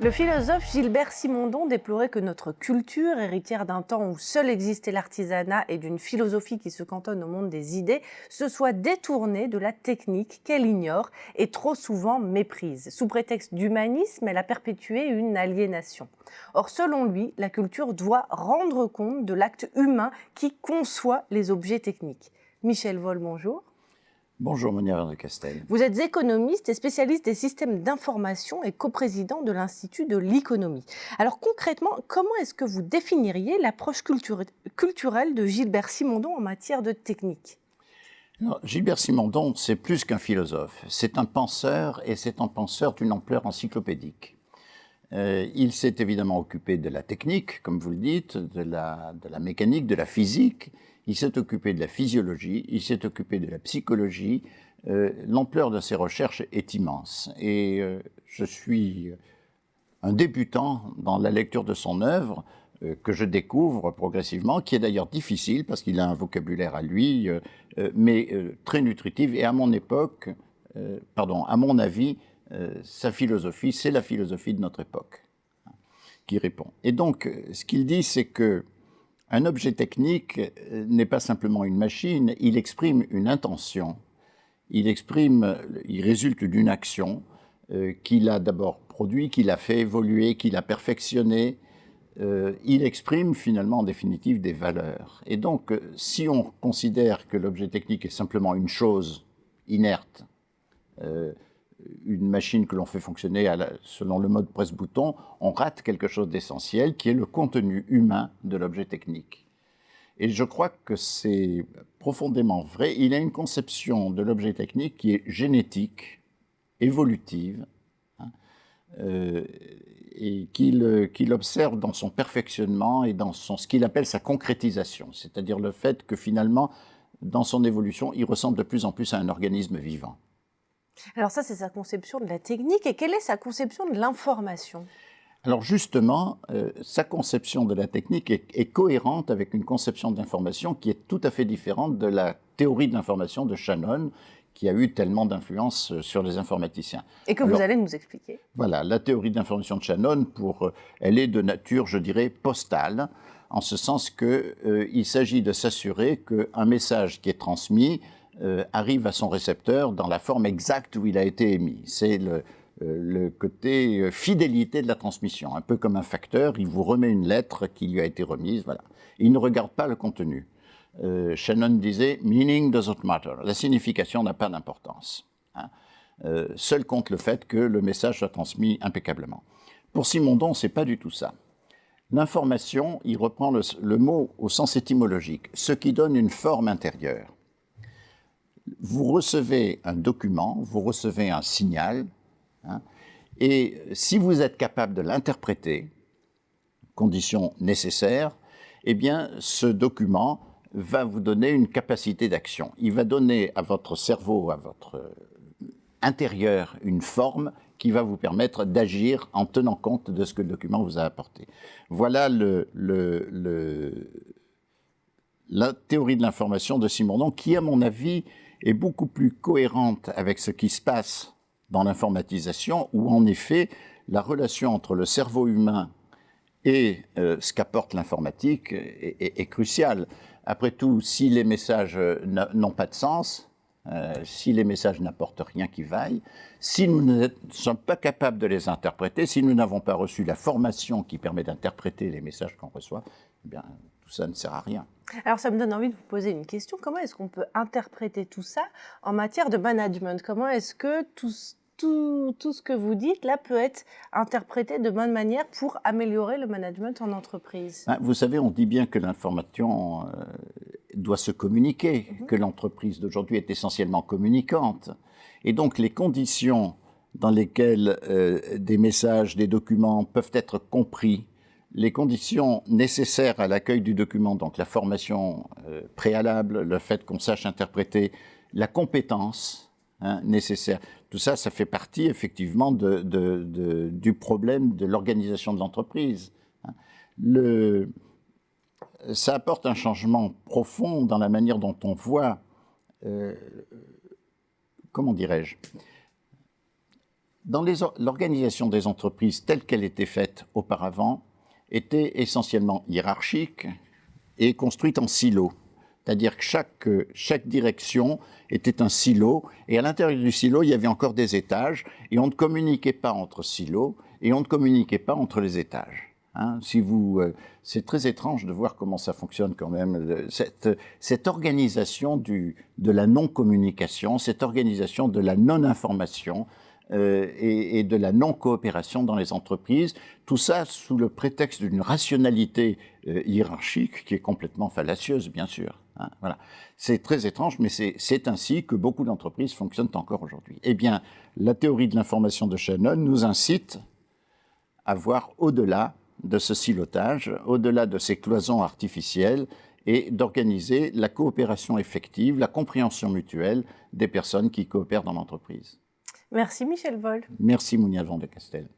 Le philosophe Gilbert Simondon déplorait que notre culture, héritière d'un temps où seul existait l'artisanat et d'une philosophie qui se cantonne au monde des idées, se soit détournée de la technique qu'elle ignore et trop souvent méprise. Sous prétexte d'humanisme, elle a perpétué une aliénation. Or, selon lui, la culture doit rendre compte de l'acte humain qui conçoit les objets techniques. Michel Vol, bonjour. Bonjour Monia de Castel. Vous êtes économiste et spécialiste des systèmes d'information et coprésident de l'Institut de l'économie. Alors concrètement, comment est-ce que vous définiriez l'approche culturelle de Gilbert Simondon en matière de technique ? Alors, Gilbert Simondon, c'est plus qu'un philosophe. C'est un penseur et c'est un penseur d'une ampleur encyclopédique. Il s'est évidemment occupé de la technique, comme vous le dites, de la mécanique, de la physique. Il s'est occupé de la physiologie, il s'est occupé de la psychologie. L'ampleur de ses recherches est immense. Et je suis un débutant dans la lecture de son œuvre, que je découvre progressivement, qui est d'ailleurs difficile parce qu'il a un vocabulaire à lui, mais très nutritif. Et à mon époque, à mon avis, sa philosophie, c'est la philosophie de notre époque qui répond. Et donc, ce qu'il dit, c'est que un objet technique n'est pas simplement une machine, il exprime une intention, il résulte d'une action qu'il a d'abord produit, qu'il a fait évoluer, qu'il a perfectionné. Il exprime finalement en définitive des valeurs. Et donc, si on considère que l'objet technique est simplement une chose inerte, une machine que l'on fait fonctionner selon le mode presse-bouton, on rate quelque chose d'essentiel qui est le contenu humain de l'objet technique. Et je crois que c'est profondément vrai. Il a une conception de l'objet technique qui est génétique, évolutive, et qu'il observe dans son perfectionnement et dans ce qu'il appelle sa concrétisation, c'est-à-dire le fait que finalement, dans son évolution, il ressemble de plus en plus à un organisme vivant. Alors ça, c'est sa conception de la technique. Et quelle est sa conception de l'information ? Alors justement, sa conception de la technique est cohérente avec une conception de l'information qui est tout à fait différente de la théorie de l'information de Shannon, qui a eu tellement d'influence sur les informaticiens. Et que vous allez nous expliquer. Voilà, la théorie de l'information de Shannon, elle est de nature, je dirais, postale, en ce sens qu'il s'agit de s'assurer qu'un message qui est transmis arrive à son récepteur dans la forme exacte où il a été émis. C'est le côté fidélité de la transmission, un peu comme un facteur, il vous remet une lettre qui lui a été remise, voilà. Il ne regarde pas le contenu. Shannon disait « meaning doesn't matter », la signification n'a pas d'importance. Seul compte le fait que le message soit transmis impeccablement. Pour Simondon, ce n'est pas du tout ça. L'information, il reprend le mot au sens étymologique, ce qui donne une forme intérieure. Vous recevez un document, vous recevez un signal, et si vous êtes capable de l'interpréter, condition nécessaire, eh bien, ce document va vous donner une capacité d'action. Il va donner à votre cerveau, à votre intérieur, une forme qui va vous permettre d'agir en tenant compte de ce que le document vous a apporté. Voilà la théorie de l'information de Simondon, qui, à mon avis, est beaucoup plus cohérente avec ce qui se passe dans l'informatisation, où en effet, la relation entre le cerveau humain et ce qu'apporte l'informatique est cruciale. Après tout, si les messages n'ont pas de sens, si les messages n'apportent rien qui vaille, si nous ne sommes pas capables de les interpréter, si nous n'avons pas reçu la formation qui permet d'interpréter les messages qu'on reçoit, eh bien, tout ça ne sert à rien. Alors ça me donne envie de vous poser une question. Comment est-ce qu'on peut interpréter tout ça en matière de management ? Comment est-ce que tout ce que vous dites là peut être interprété de bonne manière pour améliorer le management en entreprise ? Vous savez, on dit bien que l'information doit se communiquer, que l'entreprise d'aujourd'hui est essentiellement communicante. Et donc les conditions dans lesquelles des messages, des documents peuvent être compris, les conditions nécessaires à l'accueil du document, donc la formation préalable, le fait qu'on sache interpréter, la compétence nécessaire, tout ça, ça fait partie effectivement du problème de l'organisation de l'entreprise. Ça apporte un changement profond dans la manière dont on voit, comment dirais-je, Dans l'organisation des entreprises telle qu'elle était faite auparavant, était essentiellement hiérarchique et construite en silos. C'est-à-dire que chaque direction était un silo, et à l'intérieur du silo, il y avait encore des étages, et on ne communiquait pas entre silos, et on ne communiquait pas entre les étages. Hein, c'est très étrange de voir comment ça fonctionne quand même, cette organisation de la non-communication, cette organisation de la non-information, et de la non-coopération dans les entreprises, tout ça sous le prétexte d'une rationalité hiérarchique qui est complètement fallacieuse, bien sûr. Hein, voilà. C'est très étrange, mais c'est ainsi que beaucoup d'entreprises fonctionnent encore aujourd'hui. Eh bien, la théorie de l'information de Shannon nous incite à voir au-delà de ce silotage, au-delà de ces cloisons artificielles, et d'organiser la coopération effective, la compréhension mutuelle des personnes qui coopèrent dans l'entreprise. Merci Michel Vol. Merci Mounia Van de Castel.